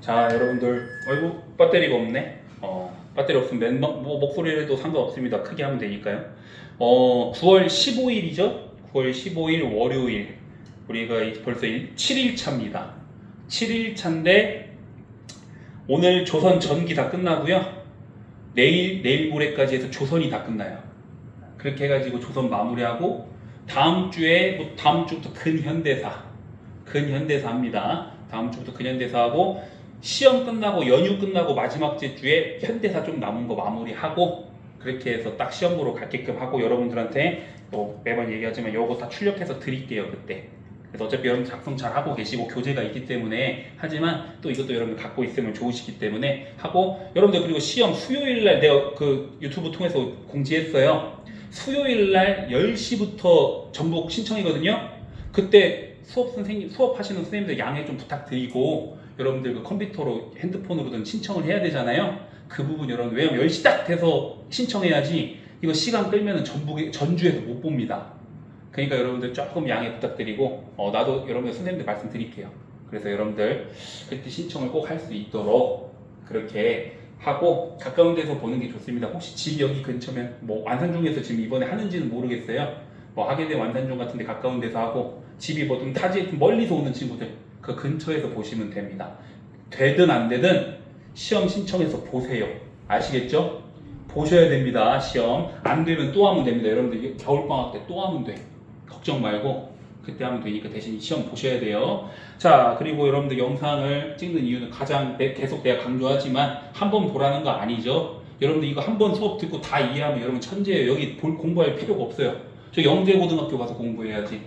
자, 여러분들, 아이고, 배터리가 없네. 배터리 없으면 목소리라도 상관없습니다. 크게 하면 되니까요. 9월 15일이죠? 9월 15일 월요일. 우리가 벌써 7일차입니다. 7일차인데, 오늘 조선 전기 다 끝나고요. 내일 모레까지 해서 조선이 다 끝나요. 그렇게 해가지고 조선 마무리하고, 다음 주부터 근현대사 합니다. 다음 주부터 근현대사 하고, 시험 끝나고 연휴 끝나고 마지막 주에 현대사 좀 남은 거 마무리하고, 그렇게 해서 딱 시험 보러 갈게끔 하고, 여러분들한테 또 매번 얘기하지만 요거 다 출력해서 드릴게요. 그때. 그래서 어차피 여러분 작성 잘 하고 계시고 교재가 있기 때문에 하지만 또 이것도 여러분 갖고 있으면 좋으시기 때문에 하고, 여러분들 그리고 시험 수요일날 내가 그 유튜브 통해서 공지했어요. 수요일날 10시부터 전북 신청이거든요. 그때 수업하시는 선생님들 양해 좀 부탁드리고, 여러분들 그 컴퓨터로 핸드폰으로든 신청을 해야 되잖아요. 그 부분 여러분, 왜냐면 10시 딱 돼서 신청해야지 이거 시간 끌면은 전주에서 못 봅니다. 그러니까 여러분들 조금 양해 부탁드리고, 나도 여러분들 선생님들 말씀드릴게요. 그래서 여러분들 그때 신청을 꼭 할 수 있도록 그렇게 하고, 가까운 데서 보는 게 좋습니다. 혹시 집이 여기 근처면 뭐 완산중에서 지금 이번에 하는지는 모르겠어요. 뭐 하게 되면 완산중 같은 데 가까운 데서 하고, 집이 뭐 좀 멀리서 오는 친구들 그 근처에서 보시면 됩니다. 되든 안 되든 시험 신청해서 보세요. 아시겠죠? 보셔야 됩니다. 시험 안 되면 또 하면 됩니다. 여러분들 겨울방학 때 또 하면 돼. 걱정 말고 그때 하면 되니까 대신 시험 보셔야 돼요. 자, 그리고 여러분들 영상을 찍는 이유는 계속 내가 강조하지만 한 번 보라는 거 아니죠. 여러분들 이거 한 번 수업 듣고 다 이해하면 여러분 천재예요. 여기 공부할 필요가 없어요. 저 영재고등학교 가서 공부해야지.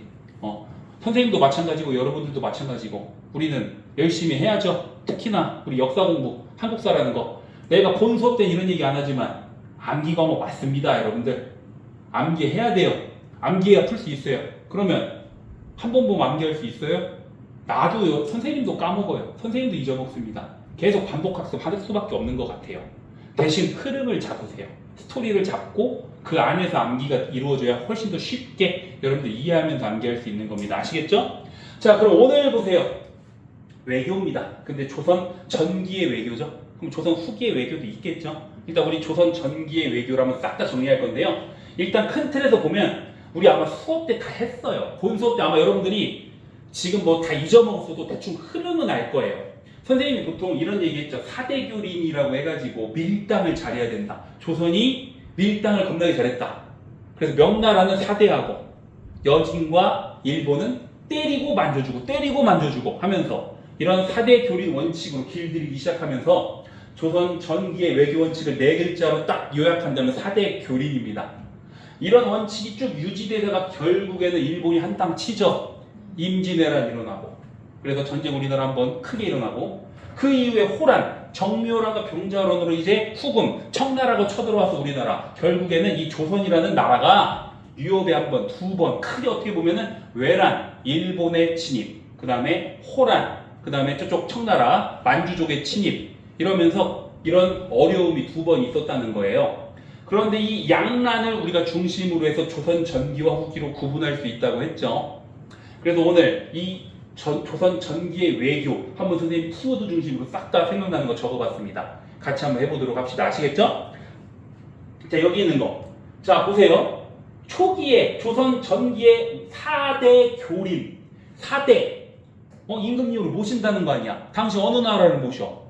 선생님도 마찬가지고 여러분들도 마찬가지고 우리는 열심히 해야죠. 특히나 우리 역사 공부, 한국사라는 거. 내가 본 수업 때 이런 얘기 안 하지만 암기 과목 맞습니다. 여러분들 암기해야 돼요. 암기해야 풀 수 있어요. 그러면 한 번 보면 암기할 수 있어요? 나도요. 선생님도 까먹어요. 선생님도 잊어먹습니다. 계속 반복학습할 수밖에 없는 것 같아요. 대신 흐름을 잡으세요. 스토리를 잡고 그 안에서 암기가 이루어져야 훨씬 더 쉽게 여러분들 이해하면서 암기할 수 있는 겁니다. 아시겠죠? 자, 그럼 오늘 보세요. 외교입니다. 근데 조선 전기의 외교죠. 그럼 조선 후기의 외교도 있겠죠. 일단 우리 조선 전기의 외교를 한번 싹 다 정리할 건데요. 일단 큰 틀에서 보면 우리 아마 수업 때 다 했어요. 본 수업 때 아마 여러분들이 지금 뭐 다 잊어먹었어도 대충 흐름은 알 거예요. 선생님이 보통 이런 얘기 했죠. 사대교린이라고 해가지고 밀당을 잘해야 된다. 조선이 밀당을 겁나게 잘했다. 그래서 명나라는 사대하고 여진과 일본은 때리고 만져주고 하면서 이런 사대교린 원칙으로 길들이기 시작하면서 조선 전기의 외교 원칙을 4글자로 딱 요약한다면 사대교린입니다. 이런 원칙이 쭉 유지되다가 결국에는 일본이 한 땅 치죠. 임진왜란 일어나고, 그래서 전쟁 우리나라 한번 크게 일어나고, 그 이후에 호란, 정묘라가 병자론으로 이제 후금, 청나라가 쳐들어와서 우리나라, 결국에는 이 조선이라는 나라가 유럽에 한 번, 2번 크게 어떻게 보면은 외란, 일본의 침입, 그 다음에 호란, 그 다음에 저쪽 청나라, 만주족의 침입, 이러면서 이런 어려움이 2번 있었다는 거예요. 그런데 이 양난을 우리가 중심으로 해서 조선 전기와 후기로 구분할 수 있다고 했죠. 그래서 오늘 이 조선 전기의 외교 한번 선생님 키워드 중심으로 싹 다 생각나는 거 적어봤습니다. 같이 한번 해보도록 합시다. 아시겠죠? 자, 여기 있는 거. 자, 보세요. 초기에 조선 전기의 4대 교림. 4대. 임금님을 모신다는 거 아니야. 당시 어느 나라를 모셔?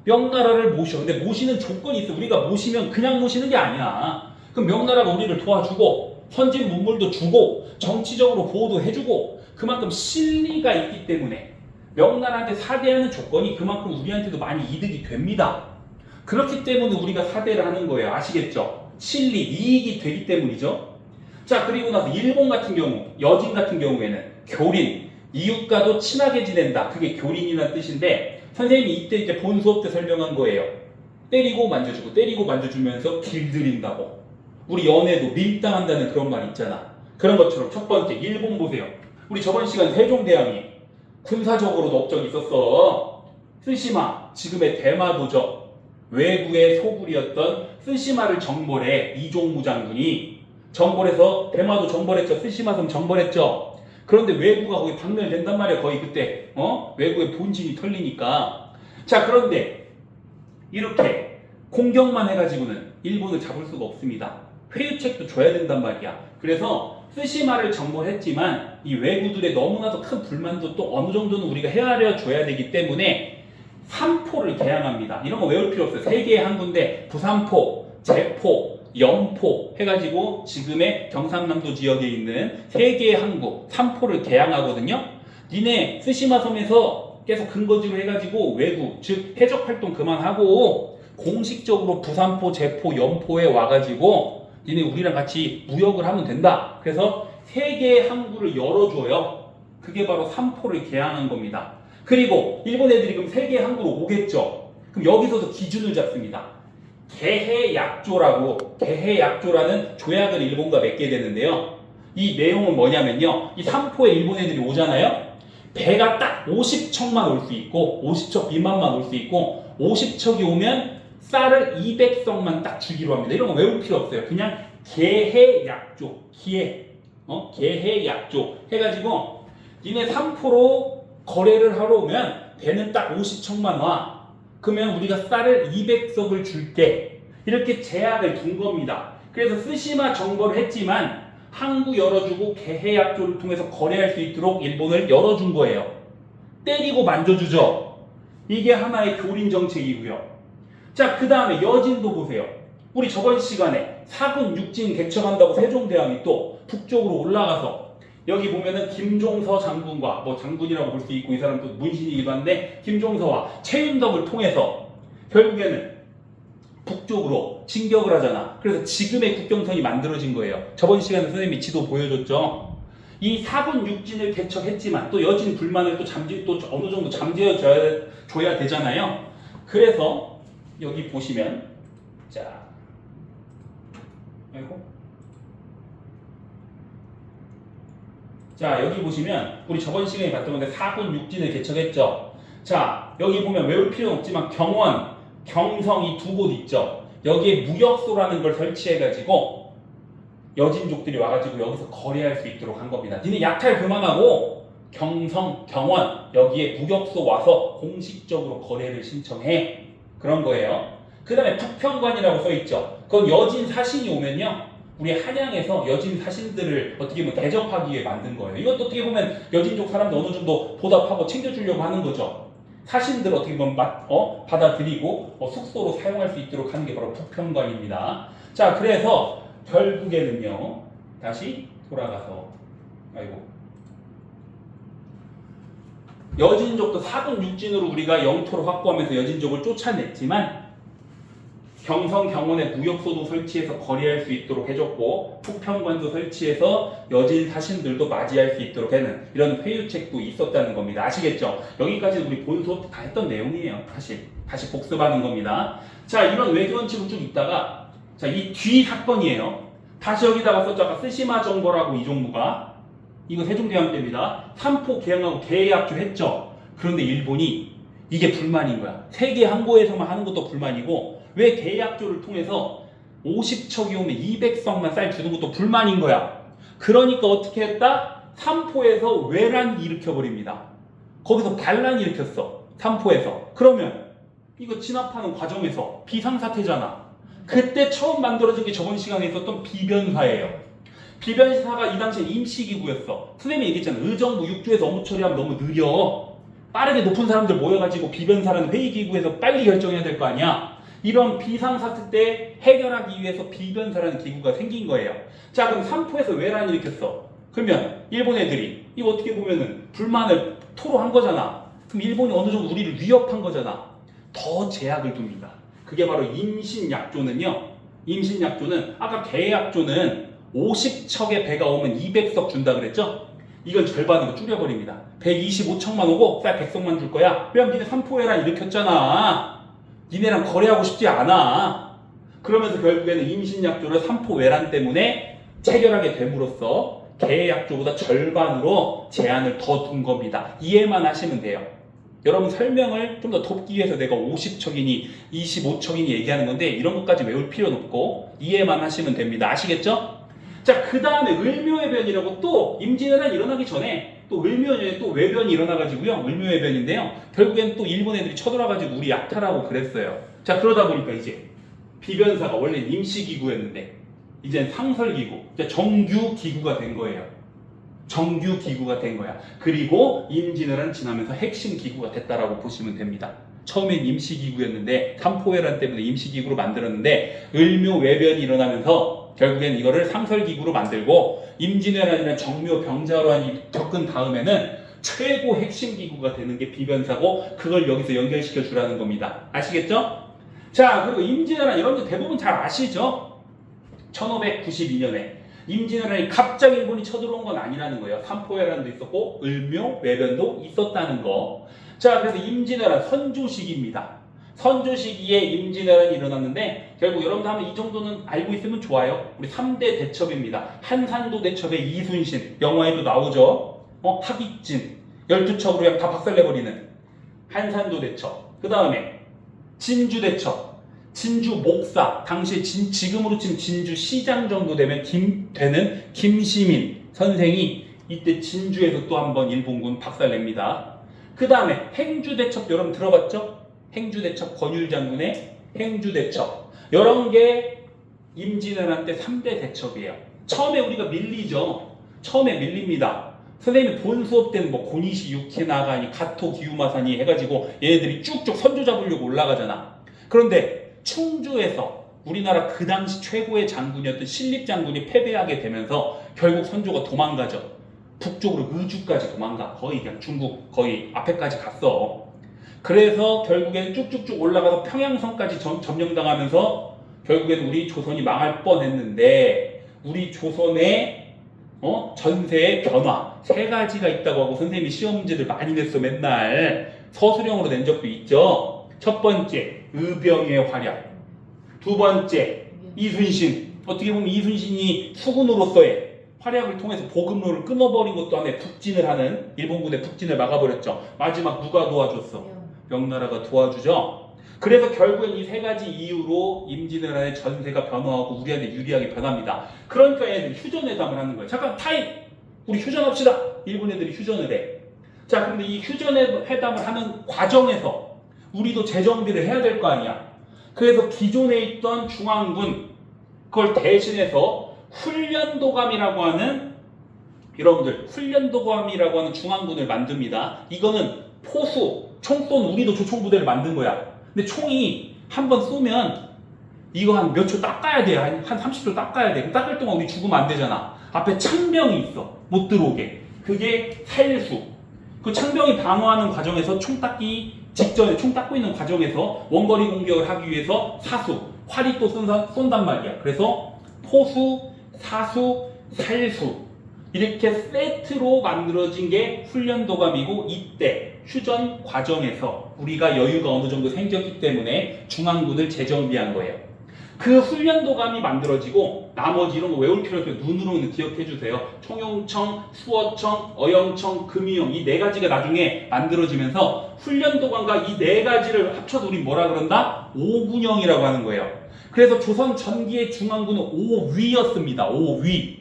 명나라를 모셔. 근데 모시는 조건이 있어. 우리가 모시면 그냥 모시는 게 아니야. 그럼 명나라가 우리를 도와주고 선진 문물도 주고 정치적으로 보호도 해주고 그만큼 실리가 있기 때문에 명나라한테 사대하는 조건이 그만큼 우리한테도 많이 이득이 됩니다. 그렇기 때문에 우리가 사대를 하는 거예요. 아시겠죠? 실리, 이익이 되기 때문이죠. 자, 그리고 나서 일본 같은 경우, 여진 같은 경우에는 교린, 이웃과도 친하게 지낸다. 그게 교린이라는 뜻인데 선생님이 이때 본 수업 때 설명한 거예요. 때리고 만져주면서 길들인다고. 우리 연애도 밀당한다는 그런 말 있잖아. 그런 것처럼 첫 번째 일본 보세요. 우리 저번 시간 세종대왕이 군사적으로도 업적이 있었어. 쓰시마, 지금의 대마도죠. 외구의 소굴이었던 쓰시마를 정벌해 이종무 장군이 정벌해서 대마도 정벌했죠. 쓰시마섬 정벌했죠. 그런데 외구가 거기 박멸된단 말이야. 거의 그때 외구의 본진이 털리니까. 자, 그런데 이렇게 공격만 해가지고는 일본을 잡을 수가 없습니다. 회유책도 줘야 된단 말이야. 그래서 쓰시마를 정벌했지만 이 왜구들의 너무나도 큰 불만도 또 어느 정도는 우리가 헤아려 줘야 되기 때문에 삼포를 개항합니다. 이런 거 외울 필요 없어요. 세 개의 항구인데 부산포, 제포, 영포 해가지고 지금의 경상남도 지역에 있는 세 개의 항구, 삼포를 개항하거든요. 니네 쓰시마 섬에서 계속 근거지로 해가지고 외구, 즉 해적 활동 그만하고 공식적으로 부산포, 제포, 영포에 와가지고 니네 우리랑 같이 무역을 하면 된다. 그래서 세 개의 항구를 열어줘요. 그게 바로 삼포를 개항한 겁니다. 그리고 일본 애들이 그럼 세 개의 항구로 오겠죠. 그럼 여기서도 기준을 잡습니다. 개해약조라는 조약을 일본과 맺게 되는데요. 이 내용은 뭐냐면요. 이 삼포에 일본 애들이 오잖아요. 배가 딱 50척만 올 수 있고 50척 미만만 올 수 있고 50척이 오면 쌀을 200석만 딱 주기로 합니다. 이런 거 외울 필요 없어요. 그냥 개해약조, 개해약조 해가지고 니네 삼포로 거래를 하러 오면 배는 딱 50척만 와. 그러면 우리가 쌀을 200석을 줄게. 이렇게 제약을 둔 겁니다. 그래서 쓰시마 정벌을 했지만 항구 열어주고 개해약조를 통해서 거래할 수 있도록 일본을 열어준 거예요. 때리고 만져주죠. 이게 하나의 교린 정책이고요. 자, 그 다음에 여진도 보세요. 우리 저번 시간에 사군 육진 개척한다고 세종대왕이 또 북쪽으로 올라가서 여기 보면은 김종서 장군과 장군이라고 볼 수 있고 이 사람도 문신이기도 한데 김종서와 최윤덕을 통해서 결국에는 북쪽으로 진격을 하잖아. 그래서 지금의 국경선이 만들어진 거예요. 저번 시간에 선생님이 지도 보여줬죠. 이 사군 육진을 개척했지만 또 여진 불만을 또 어느 정도 잠재워줘야 되잖아요. 그래서 여기 보시면 자 여기 보시면 우리 저번 시간에 봤던 건데 사군 육진을 개척했죠. 자 여기 보면 외울 필요는 없지만 경원, 경성 이 두 곳 있죠. 여기에 무역소라는 걸 설치해가지고 여진족들이 와가지고 여기서 거래할 수 있도록 한 겁니다. 니네 약탈 그만하고 경성, 경원 여기에 무역소 와서 공식적으로 거래를 신청해. 그런 거예요. 그 다음에 북평관이라고 써있죠. 그건 여진 사신이 오면요. 우리 한양에서 여진 사신들을 어떻게 보면 대접하기 위해 만든 거예요. 이것도 어떻게 보면 여진족 사람들 어느 정도 보답하고 챙겨주려고 하는 거죠. 사신들 어떻게 보면 받아들이고 숙소로 사용할 수 있도록 하는 게 바로 북평관입니다. 자, 그래서 결국에는요. 다시 돌아가서 여진족도 사군 육진으로 우리가 영토를 확보하면서 여진족을 쫓아냈지만 경성, 경원에 무역소도 설치해서 거래할 수 있도록 해줬고 북평관도 설치해서 여진 사신들도 맞이할 수 있도록 하는 이런 회유책도 있었다는 겁니다. 아시겠죠? 여기까지는 우리 본 수업 다 했던 내용이에요. 다시 복습하는 겁니다. 자, 이런 외교원칙을 쭉 있다가 자, 이 뒤 사건이에요. 다시 여기다가 썼죠. 아까 쓰시마 정벌하고 이종무가 이거 세종대왕 때입니다. 삼포 개항하고 개해약조 했죠. 그런데 일본이 이게 불만인 거야. 세계 항구에서만 하는 것도 불만이고 왜 개해약조를 통해서 50척이 오면 200석만 쌀 주는 것도 불만인 거야. 그러니까 어떻게 했다? 삼포에서 외란이 일으켜버립니다. 거기서 반란이 일으켰어. 삼포에서. 그러면 이거 진압하는 과정에서 비상사태잖아. 그때 처음 만들어진 게 저번 시간에 있었던 비변사예요. 비변사가 이 당시에 임시기구였어. 선생님이 얘기했잖아. 의정부 6조에서 업무 처리하면 너무 느려. 빠르게 높은 사람들 모여가지고 비변사라는 회의기구에서 빨리 결정해야 될 거 아니야. 이런 비상사태 때 해결하기 위해서 비변사라는 기구가 생긴 거예요. 자, 그럼 삼포에서 외란을 일으켰어. 그러면 일본 애들이 이거 어떻게 보면은 불만을 토로한 거잖아. 그럼 일본이 어느 정도 우리를 위협한 거잖아. 더 제약을 둡니다. 그게 바로 임신약조는요. 임신약조는 아까 개약조는 50척의 배가 오면 200석 준다 그랬죠? 이건 절반으로 줄여버립니다. 125척만 오고 쌀 100석만 줄 거야. 왜냐면 니네 삼포해란 일으켰잖아. 니네랑 거래하고 싶지 않아. 그러면서 결국에는 임신약조를 삼포 외란 때문에 체결하게 됨으로써 개약조보다 절반으로 제한을 더 둔 겁니다. 이해만 하시면 돼요. 여러분 설명을 좀 더 돕기 위해서 내가 50척이니 25척이니 얘기하는 건데 이런 것까지 외울 필요는 없고 이해만 하시면 됩니다. 아시겠죠? 자, 그 다음에 을묘외변이라고 또 임진왜란이 일어나기 전에 또 을묘년에 또 외변이 일어나가지고요. 을묘외변인데요. 결국엔 또 일본 애들이 쳐들어와가지고 우리 약탈하고 그랬어요. 자, 그러다 보니까 이제 비변사가 원래 임시기구였는데 이젠 상설기구, 정규기구가 된 거예요. 정규기구가 된 거야. 그리고 임진왜란 지나면서 핵심 기구가 됐다라고 보시면 됩니다. 처음엔 임시기구였는데 삼포회란 때문에 임시기구로 만들었는데 을묘외변이 일어나면서 결국엔 이거를 상설기구로 만들고 임진왜란이나 정묘병자호란이 겪은 다음에는 최고 핵심 기구가 되는 게 비변사고 그걸 여기서 연결시켜 주라는 겁니다. 아시겠죠? 자, 그리고 임진왜란 여러분들 대부분 잘 아시죠? 1592년에 임진왜란이 갑자기 일본이 쳐들어온 건 아니라는 거예요. 삼포회란도 있었고 을묘외변도 있었다는 거. 자, 그래서 임진왜란 선조시기입니다. 선조시기에 임진왜란이 일어났는데 결국 여러분들 한번 이 정도는 알고 있으면 좋아요. 우리 3대 대첩입니다. 한산도 대첩의 이순신, 영화에도 나오죠. 하깃진, 12척으로 그냥 다 박살내버리는 한산도 대첩. 그 다음에 진주 대첩, 진주 목사, 당시에 지금으로 치면 진주 시장 정도 되는 김시민 선생이 이때 진주에서 또 한번 일본군 박살냅니다. 그 다음에 행주대첩 여러분 들어봤죠? 행주대첩, 권율 장군의 행주대첩. 이런 게 임진왜란 때 3대 대첩이에요. 처음에 우리가 밀리죠. 처음에 밀립니다. 선생님이 본 수업 때는 뭐 고니시 유키나가니 가토 기우마사니 해가지고 얘네들이 쭉쭉 선조 잡으려고 올라가잖아. 그런데 충주에서 우리나라 그 당시 최고의 장군이었던 신립 장군이 패배하게 되면서 결국 선조가 도망가죠. 북쪽으로 의주까지 도망가. 거의 그냥 중국 거의 앞에까지 갔어. 그래서 결국엔 쭉쭉쭉 올라가서 평양성까지 점령당하면서 결국엔 우리 조선이 망할 뻔했는데 우리 조선의 전세의 변화 3가지가 있다고 하고 선생님이 시험 문제들 많이 냈어. 맨날 서술형으로 낸 적도 있죠. 첫 번째 의병의 활약, 두 번째 이순신. 어떻게 보면 이순신이 수군으로서의 활약을 통해서 보급로를 끊어버린 것도 안에 북진을 하는 일본군의 북진을 막아버렸죠. 마지막 누가 도와줬어? 명나라가 도와주죠. 그래서 결국엔 이 3가지 이유로 임진왜란의 전세가 변화하고 우리한테 유리하게 변합니다. 그러니까 애들이 휴전회담을 하는 거예요. 잠깐 타임! 우리 휴전합시다! 일본 애들이 휴전을 해. 자, 그런데 이 휴전회담을 하는 과정에서 우리도 재정비를 해야 될 거 아니야. 그래서 기존에 있던 중앙군 그걸 대신해서 훈련도감이라고 하는 여러분들 훈련도감이라고 하는 중앙군을 만듭니다. 이거는 포수, 총 쏜 우리도 조총부대를 만든 거야. 근데 총이 한 번 쏘면 이거 한 몇 초 닦아야 돼. 한 30초 닦아야 돼. 닦을 동안 우리 죽으면 안 되잖아. 앞에 창병이 있어. 못 들어오게. 그게 살수. 그 창병이 방어하는 과정에서 총 닦기 직전에 총 닦고 있는 과정에서 원거리 공격을 하기 위해서 사수, 활이 또 쏜단 말이야. 그래서 포수, 사수, 살수 이렇게 세트로 만들어진 게 훈련도감이고 이때 휴전 과정에서 우리가 여유가 어느 정도 생겼기 때문에 중앙군을 재정비한 거예요. 그 훈련도감이 만들어지고 나머지 이런 거 외울 필요 없어요. 눈으로는 기억해 주세요. 총용청, 수어청, 어영청, 금이용 이 4가지가 나중에 만들어지면서 훈련도감과 이 4가지를 합쳐서 우리 뭐라 그런다? 5군영이라고 하는 거예요. 그래서 조선 전기의 중앙군은 5위였습니다. 5위.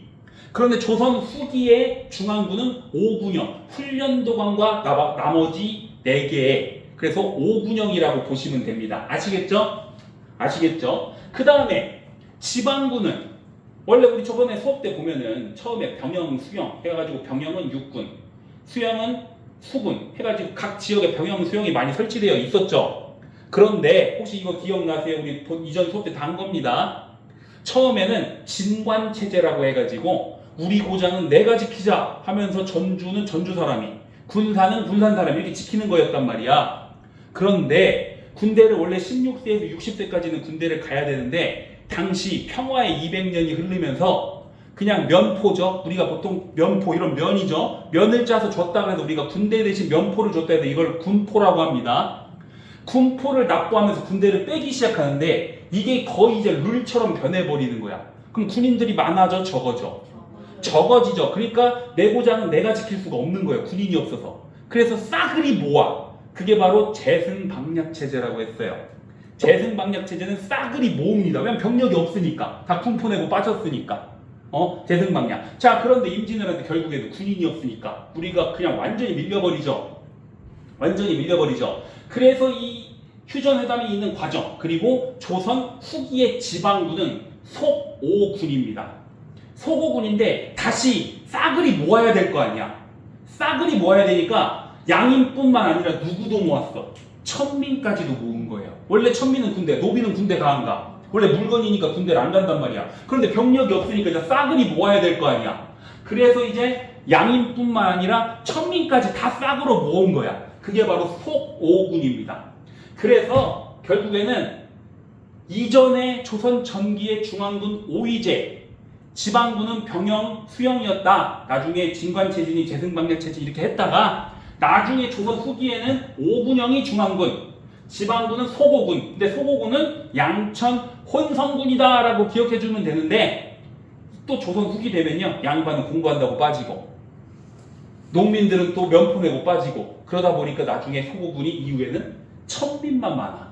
그런데 조선 후기의 중앙군은 5군영, 훈련도감과 나머지 4개. 그래서 5군영이라고 보시면 됩니다. 아시겠죠? 아시겠죠? 그 다음에 지방군은 원래 우리 저번에 수업 때 보면은 처음에 병영, 수영 해가지고 병영은 육군, 수영은 수군 해가지고 각 지역에 병영, 수영이 많이 설치되어 있었죠. 그런데 혹시 이거 기억나세요? 우리 이전 수업 때 다 한 겁니다. 처음에는 진관체제라고 해가지고 우리 고장은 내가 지키자 하면서 전주는 전주 사람이, 군사는 군산 사람이 이렇게 지키는 거였단 말이야. 그런데 군대를 원래 16세에서 60세까지는 군대를 가야 되는데 당시 평화의 200년이 흐르면서 그냥 면포죠. 우리가 보통 면포 이런 면이죠. 면을 짜서 줬다 그래서 우리가 군대 대신 면포를 줬다 해서 이걸 군포라고 합니다. 군포를 납부하면서 군대를 빼기 시작하는데 이게 거의 이제 룰처럼 변해버리는 거야. 그럼 군인들이 많아져 적어져? 적어지죠. 그러니까 내 고장은 내가 지킬 수가 없는 거예요. 군인이 없어서. 그래서 싸그리 모아. 그게 바로 재승방략체제라고 했어요. 재승방략체제는 싸그리 모읍니다. 왜냐면 병력이 없으니까. 다 군포 내고 빠졌으니까. 대승방량. 자, 그런데 임진왜란때 결국에도 군인이 없으니까 우리가 그냥 완전히 밀려버리죠. 완전히 밀려버리죠. 그래서 이 휴전회담이 있는 과정, 그리고 조선 후기의 지방군은 속오군입니다. 속오군인데 다시 싸그리 모아야 될 거 아니야. 싸그리 모아야 되니까 양인뿐만 아니라 누구도 모았어. 천민까지도 모은 거예요. 원래 천민은 군대, 노비는 군대 가 안 가. 원래 물건이니까 군대를 안 간단 말이야. 그런데 병력이 없으니까 이제 싸그리 모아야 될 거 아니야. 그래서 이제 양인뿐만 아니라 천민까지 다 싸그러 모은 거야. 그게 바로 속오군입니다. 그래서 결국에는 이전에 조선 전기의 중앙군 오이제, 지방군은 병영, 수영이었다. 나중에 진관체진이 재승방략체진 이렇게 했다가 나중에 조선 후기에는 오군영이 중앙군, 지방군은 속오군. 근데 속오군은 양천 혼성군이다 라고 기억해주면 되는데 또 조선 후기 되면요, 양반은 공부한다고 빠지고 농민들은 또 면포내고 빠지고 그러다 보니까 나중에 속오군이 이후에는 천민만 많아.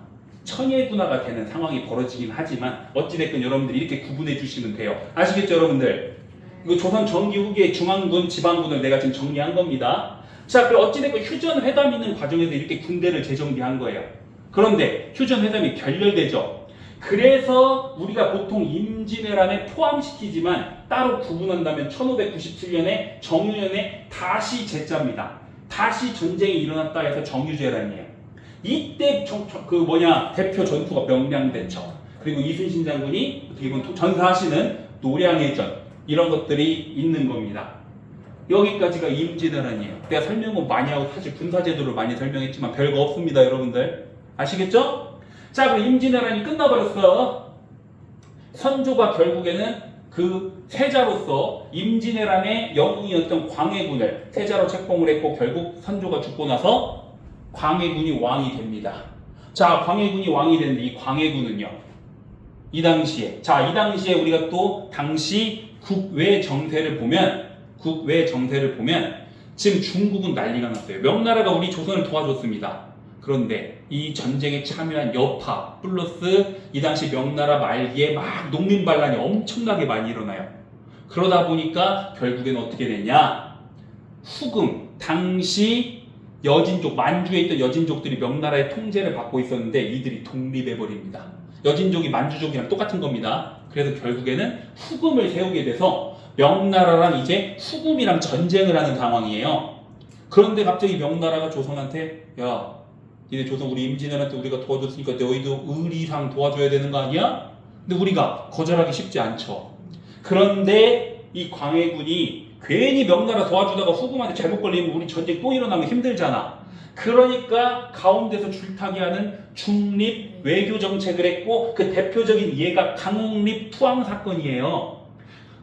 천예군화가 되는 상황이 벌어지긴 하지만 어찌됐건 여러분들이 이렇게 구분해 주시면 돼요. 아시겠죠 여러분들? 이거 조선 전기 후기의 중앙군, 지방군을 내가 지금 정리한 겁니다. 자, 그럼 어찌됐건 휴전회담 있는 과정에서 이렇게 군대를 재정비한 거예요. 그런데 휴전회담이 결렬되죠. 그래서 우리가 보통 임진왜란에 포함시키지만 따로 구분한다면 1597년에 정유년에 다시 제자입니다. 다시 전쟁이 일어났다 해서 정유재란이에요. 이때 대표 전투가 명량대첩, 그리고 이순신 장군이 어떻게 보면 전사하시는 노량해전, 이런 것들이 있는 겁니다. 여기까지가 임진왜란이에요. 내가 설명은 많이 하고 사실 군사제도를 많이 설명했지만 별거 없습니다 여러분들. 아시겠죠? 자, 그럼 임진왜란이 끝나버렸어. 선조가 결국에는 그 세자로서 임진왜란의 영웅이었던 광해군을 세자로 책봉을 했고 결국 선조가 죽고 나서 광해군이 왕이 됩니다. 자, 광해군이 왕이 됐는데 이 광해군은요, 이 당시에 우리가 또 당시 국외 정세를 보면 지금 중국은 난리가 났어요. 명나라가 우리 조선을 도와줬습니다. 그런데 이 전쟁에 참여한 여파 플러스 이 당시 명나라 말기에 막 농민 반란이 엄청나게 많이 일어나요. 그러다 보니까 결국엔 어떻게 됐냐? 후금, 당시 여진족, 만주에 있던 여진족들이 명나라의 통제를 받고 있었는데 이들이 독립해버립니다. 여진족이 만주족이랑 똑같은 겁니다. 그래서 결국에는 후금을 세우게 돼서 명나라랑 이제 후금이랑 전쟁을 하는 상황이에요. 그런데 갑자기 명나라가 조선한테 야, 니네 조선 우리 임진왜란 때 우리가 도와줬으니까 너희도 의리상 도와줘야 되는 거 아니야? 근데 우리가 거절하기 쉽지 않죠. 그런데 이 광해군이 괜히 명나라 도와주다가 후금한테 잘못 걸리면 우리 전쟁 또 일어나면 힘들잖아. 그러니까 가운데서 줄타기하는 중립 외교 정책을 했고 그 대표적인 예가 강옥립 투항 사건이에요.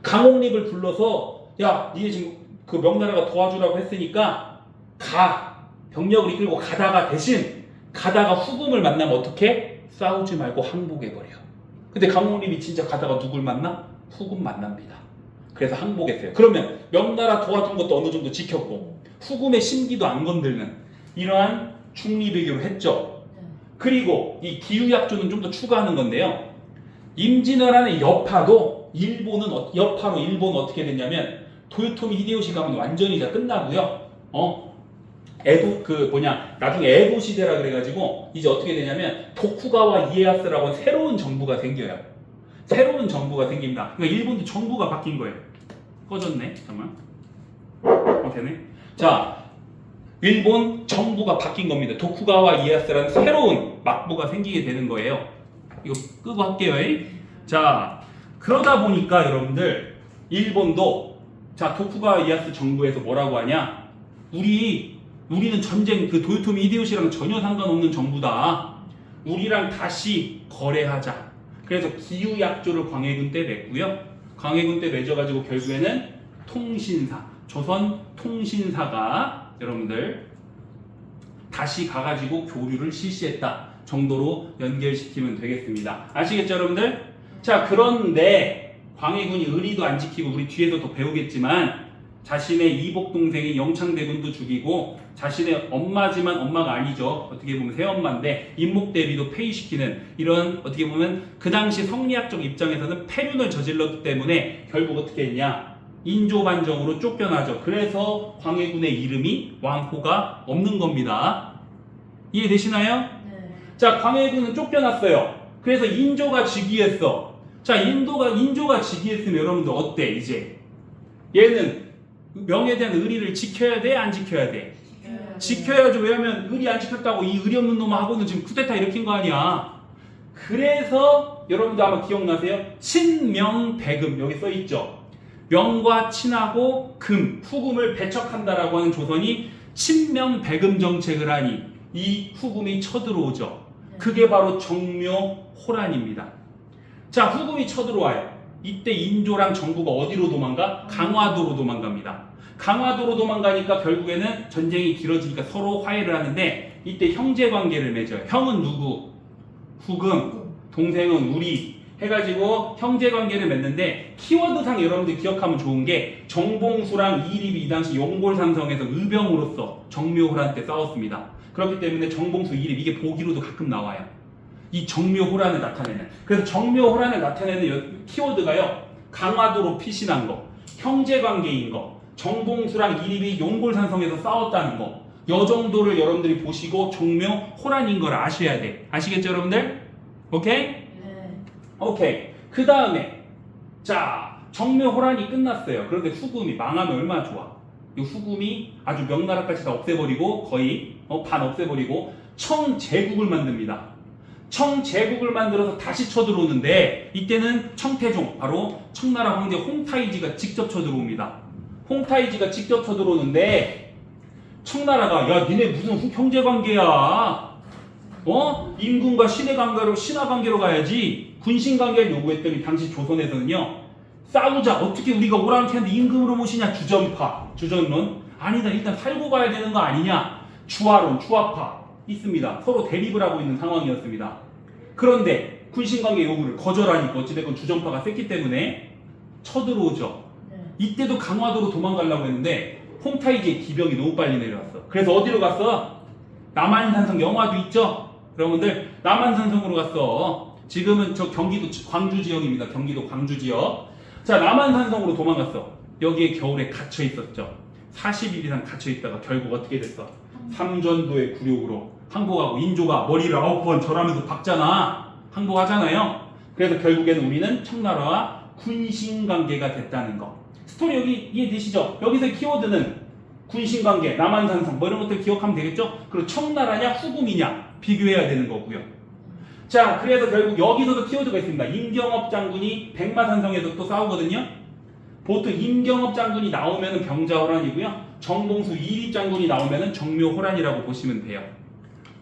강옥립을 불러서 야, 니네 지금 그 명나라가 도와주라고 했으니까 병력을 이끌고 가다가 후금을 만나면 어떻게? 싸우지 말고 항복해버려. 근데 강옥립이 진짜 가다가 누굴 만나? 후금 만납니다. 그래서 항복했어요. 그러면 명나라 도와준 것도 어느 정도 지켰고 후금의 심기도 안 건드는 이러한 중립외교를 했죠. 그리고 이 기후약조는 좀 더 추가하는 건데요. 임진왜란의 여파로 일본은 어떻게 됐냐면 도요토미 히데요시 가면 완전히 다 끝나고요. 나중에 에도 시대라 그래가지고 이제 어떻게 되냐면 도쿠가와 이에야스라고 새로운 정부가 생겨요. 새로운 정부가 생깁니다. 그러니까 일본도 정부가 바뀐 거예요. 꺼졌네. 잠깐만. 되네. 자, 일본 정부가 바뀐 겁니다. 도쿠가와 이에야스라는 새로운 막부가 생기게 되는 거예요. 이거 끄고 할게요. 자, 그러다 보니까 여러분들 일본도 도쿠가와 이에야스 정부에서 뭐라고 하냐? 우리는 전쟁 도요토미 히데요시랑 전혀 상관없는 정부다. 우리랑 다시 거래하자. 그래서 기후약조를 광해군 때 맺고요. 광해군 때 맺어가지고 결국에는 조선 통신사가 여러분들 다시 가가지고 교류를 실시했다 정도로 연결시키면 되겠습니다. 아시겠죠 여러분들? 자, 그런데 광해군이 의리도 안 지키고 우리 뒤에서 더 배우겠지만 자신의 이복 동생인 영창대군도 죽이고 자신의 엄마지만 엄마가 아니죠. 어떻게 보면 새엄마인데 인목대비도 폐위시키는 이런 어떻게 보면 그 당시 성리학적 입장에서는 폐륜을 저질렀기 때문에 결국 어떻게 했냐? 인조반정으로 쫓겨나죠. 그래서 광해군의 이름이 왕호가 없는 겁니다. 이해되시나요? 네. 자, 광해군은 쫓겨났어요. 그래서 인조가 즉위했어. 자, 인조가 즉위했으면 여러분들 어때 이제? 얘는 명에 대한 의리를 지켜야 돼? 안 지켜야 돼? 지켜야죠. 왜냐면 의리 안 지켰다고 이 의리 없는 놈하고는 지금 쿠데타 일으킨 거 아니야. 그래서 여러분들 아마 기억나세요? 친명배금 여기 써있죠. 명과 친하고 금, 후금을 배척한다라고 하는 조선이 친명배금 정책을 하니 이 후금이 쳐들어오죠. 그게 바로 정묘호란입니다. 자, 후금이 쳐들어와요. 이때 인조랑 정부가 어디로 도망가? 강화도로 도망갑니다. 강화도로 도망가니까 결국에는 전쟁이 길어지니까 서로 화해를 하는데 이때 형제관계를 맺어요. 형은 누구? 후금, 동생은 우리 해가지고 형제관계를 맺는데 키워드상 여러분들 기억하면 좋은 게 정봉수랑 이립이 이 당시 용골산성에서 의병으로서 정묘호란 때 싸웠습니다. 그렇기 때문에 정봉수, 이립 이게 보기로도 가끔 나와요. 이 정묘호란을 나타내는. 그래서 정묘호란을 나타내는 키워드가요. 강화도로 피신한 거, 형제관계인 거, 정봉수랑 이립이 용골산성에서 싸웠다는 거. 요 정도를 여러분들이 보시고 정묘호란인 걸 아셔야 돼. 아시겠죠 여러분들? 오케이? 네. 오케이. 그 다음에 자 정묘호란이 끝났어요. 그런데 후금이 망하면 얼마나 좋아. 이 후금이 아주 명나라까지 다 없애버리고 거의 반 없애버리고 청제국을 만듭니다. 청제국을 만들어서 다시 쳐들어오는데 이때는 청태종 바로 청나라 황제 홍타이지가 직접 쳐들어옵니다. 홍타이지가 직접 쳐들어오는데 청나라가 야 니네 무슨 형제관계야? 임금과 신하관계로 가야지. 군신관계를 요구했더니 당시 조선에서는요 싸우자 어떻게 우리가 오랑캐한테 임금으로 모시냐. 주전론 아니다 일단 살고 가야 되는 거 아니냐. 주화론 주화파 있습니다. 서로 대립을 하고 있는 상황이었습니다. 그런데 군신관계 요구를 거절하니까 어찌됐건 주전파가 셌기 때문에 쳐들어오죠. 네. 이때도 강화도로 도망가려고 했는데 홍타이지의 기병이 너무 빨리 내려왔어. 그래서 어디로 갔어? 남한산성 영화도 있죠? 여러분들 남한산성으로 갔어. 지금은 저 경기도 광주 지역입니다. 경기도 광주 지역. 자, 남한산성으로 도망갔어. 여기에 겨울에 갇혀 있었죠. 40일 이상 갇혀 있다가 결국 어떻게 됐어? 삼전도의 굴욕으로 항복하고 인조가 머리를 9번 절하면서 박잖아. 항복하잖아요. 그래서 결국에는 우리는 청나라와 군신관계가 됐다는 거. 스토리 여기 이해되시죠? 여기서 키워드는 군신관계, 남한산성 뭐 이런 것들 기억하면 되겠죠? 그리고 청나라냐 후금이냐 비교해야 되는 거고요. 자, 그래서 결국 여기서도 키워드가 있습니다. 임경업 장군이 백마산성에서 또 싸우거든요. 보통 임경업 장군이 나오면 병자호란이고요. 정봉수 이립 장군이 나오면 정묘호란이라고 보시면 돼요.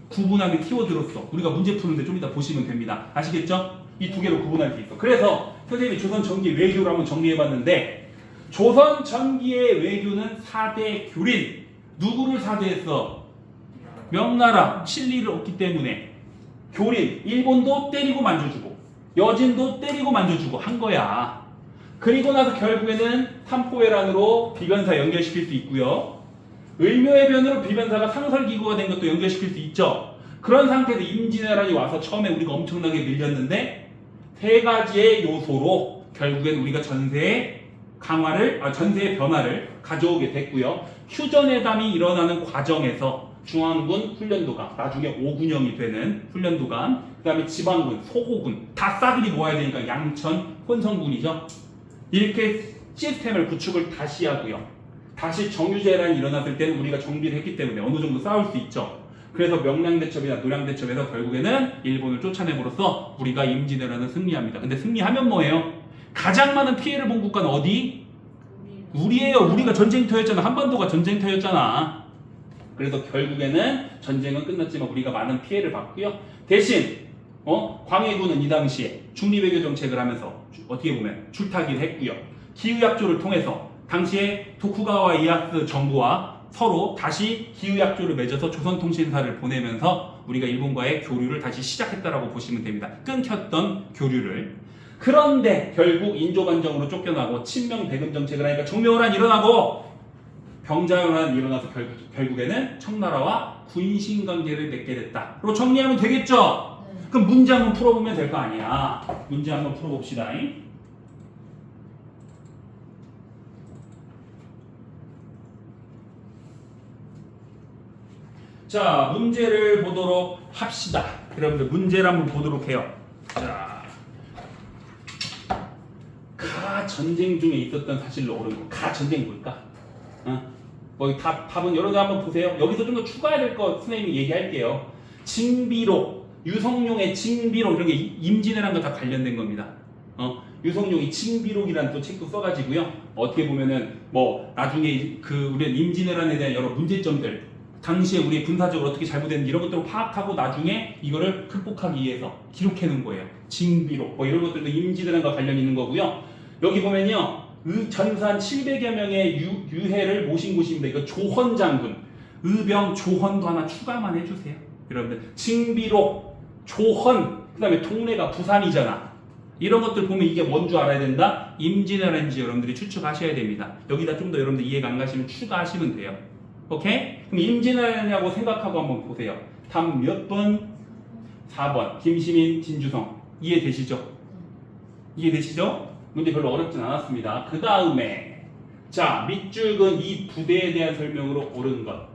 구분하는 키워드로서 우리가 문제 푸는데 좀 이따 보시면 됩니다. 아시겠죠? 이 두 개로 구분할 수 있어. 그래서 선생님이 조선 전기 외교를 한번 정리해봤는데 조선 전기의 외교는 4대 교린. 누구를 4대했어? 명나라 실리를 얻기 때문에 교린, 일본도 때리고 만져주고 여진도 때리고 만져주고 한 거야. 그리고 나서 결국에는 삼포회란으로 비변사 연결시킬 수 있고요. 을묘해변으로 비변사가 상설기구가 된 것도 연결시킬 수 있죠. 그런 상태에서 임진왜란이 와서 처음에 우리가 엄청나게 밀렸는데 세 가지의 요소로 결국엔 우리가 전세의 변화를 가져오게 됐고요. 휴전회담이 일어나는 과정에서 중앙군 훈련도감, 나중에 5군형이 되는 훈련도감, 그 다음에 지방군, 소호군 다 싸그리 모아야 되니까 양천, 혼성군이죠. 이렇게 시스템을 구축을 다시 하고요. 다시 정유재란이 일어났을 때는 우리가 정비를 했기 때문에 어느 정도 싸울 수 있죠. 그래서 명량대첩이나 노량대첩에서 결국에는 일본을 쫓아내므로써 우리가 임진왜란을 승리합니다. 근데 승리하면 뭐예요? 가장 많은 피해를 본 국가는 어디? 우리예요. 우리가 전쟁터였잖아. 한반도가 전쟁터였잖아. 그래서 결국에는 전쟁은 끝났지만 우리가 많은 피해를 봤고요. 대신 광해군은 이 당시에 중립외교 정책을 하면서 어떻게 보면 줄타기를 했고요. 기후약조를 통해서 당시에 도쿠가와 이에야스 정부와 서로 다시 기후약조를 맺어서 조선통신사를 보내면서 우리가 일본과의 교류를 다시 시작했다라고 보시면 됩니다. 끊겼던 교류를. 그런데 결국 인조반정으로 쫓겨나고 친명배금 정책을 하니까 정묘호란이 일어나고 병자호란이 일어나서 결국에는 청나라와 군신 관계를 맺게 됐다. 그리고 정리하면 되겠죠? 네. 그럼 문제 한번 풀어보면 될 거 아니야. 문제 한번 풀어봅시다. 자, 문제를 보도록 합시다. 여러분들 문제를 한번 보도록 해요. 자, 가 전쟁 중에 있었던 사실로 옳은 거. 가 전쟁 뭘까? 뭐 답은 여러분들 한번 보세요. 여기서 좀 더 추가해야 될 거 선생님이 얘기할게요. 징비록, 유성룡의 징비록 이런 게 임진왜란과 다 관련된 겁니다. 유성룡이 징비록이라는 또 책도 써가지고요. 어떻게 보면은 뭐 나중에 그 우리 임진왜란에 대한 여러 문제점들, 당시에 우리 군사적으로 어떻게 잘못됐는지 이런 것들을 파악하고 나중에 이거를 극복하기 위해서 기록해 놓은 거예요. 징비록 뭐 이런 것들도 임진왜란과 관련 있는 거고요. 여기 보면요. 전산 700여 명의 유해를 모신 곳입니다. 이거 조헌 장군, 의병 조헌도 하나 추가만 해주세요. 여러분들 징비록, 조헌, 그 다음에 동네가 부산이잖아. 이런 것들 보면 이게 뭔 줄 알아야 된다. 임진왜란인지 여러분들이 추측하셔야 됩니다. 여기다 좀 더 여러분들 이해가 안 가시면 추가하시면 돼요. 오케이? 그럼 임진왜란이라고 생각하고 한번 보세요. 답 몇 번? 4번. 김시민, 진주성. 이해되시죠? 이해되시죠? 문제 별로 어렵진 않았습니다. 그 다음에 자, 밑줄은 이 부대에 대한 설명으로 옳은 것.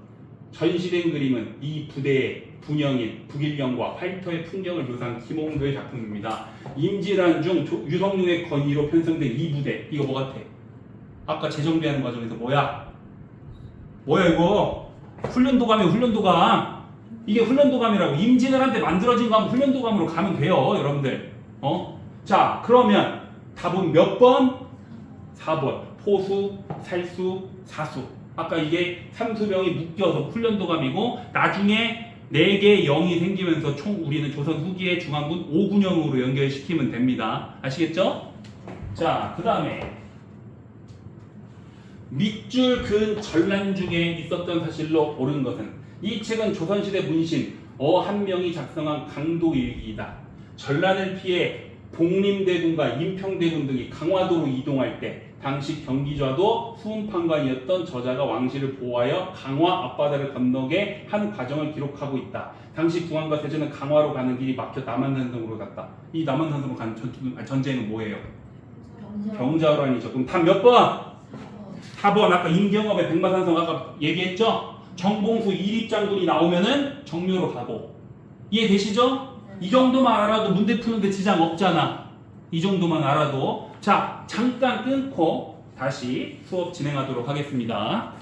전시된 그림은 이 부대의 분영인 북일령과 활터의 풍경을 묘사한 김홍도의 작품입니다. 임진왜란 중 유성룡의 건의로 편성된 이 부대. 이거 뭐 같아? 아까 재정비하는 과정에서 뭐야 이거? 훈련도감이에요. 훈련도감. 이게 훈련도감이라고. 임진왜란 때 만들어진 거 하면 훈련도감으로 가면 돼요. 여러분들. 자, 그러면 답은 몇 번? 4번. 포수, 살수, 사수. 아까 이게 삼수병이 묶여서 훈련도감이고 나중에 4개의 영이 생기면서 총 우리는 조선 후기의 중앙군 5군영으로 연결시키면 됩니다. 아시겠죠? 자, 그 다음에 밑줄 근 전란 중에 있었던 사실로 옳은 것은 이 책은 조선시대 문신 한명이 작성한 강도일기이다. 전란을 피해 복림대군과 임평대군 등이 강화도로 이동할 때 당시 경기좌도 수훈판관이었던 저자가 왕실을 보호하여 강화 앞바다를 건너게 한 과정을 기록하고 있다. 당시 궁안과 세조는 강화로 가는 길이 막혀 남한산성으로 갔다. 이 남한산성으로 간 전쟁은 뭐예요? 병자호란이죠. 그럼 답 몇 번? 4번. 아까 임경업의 백마산성 아까 얘기했죠? 정봉수 이립장군이 나오면은 정묘로 가고. 이해되시죠? 이 정도만 알아도 문제 푸는데 지장 없잖아. 이 정도만 알아도. 자, 잠깐 끊고 다시 수업 진행하도록 하겠습니다.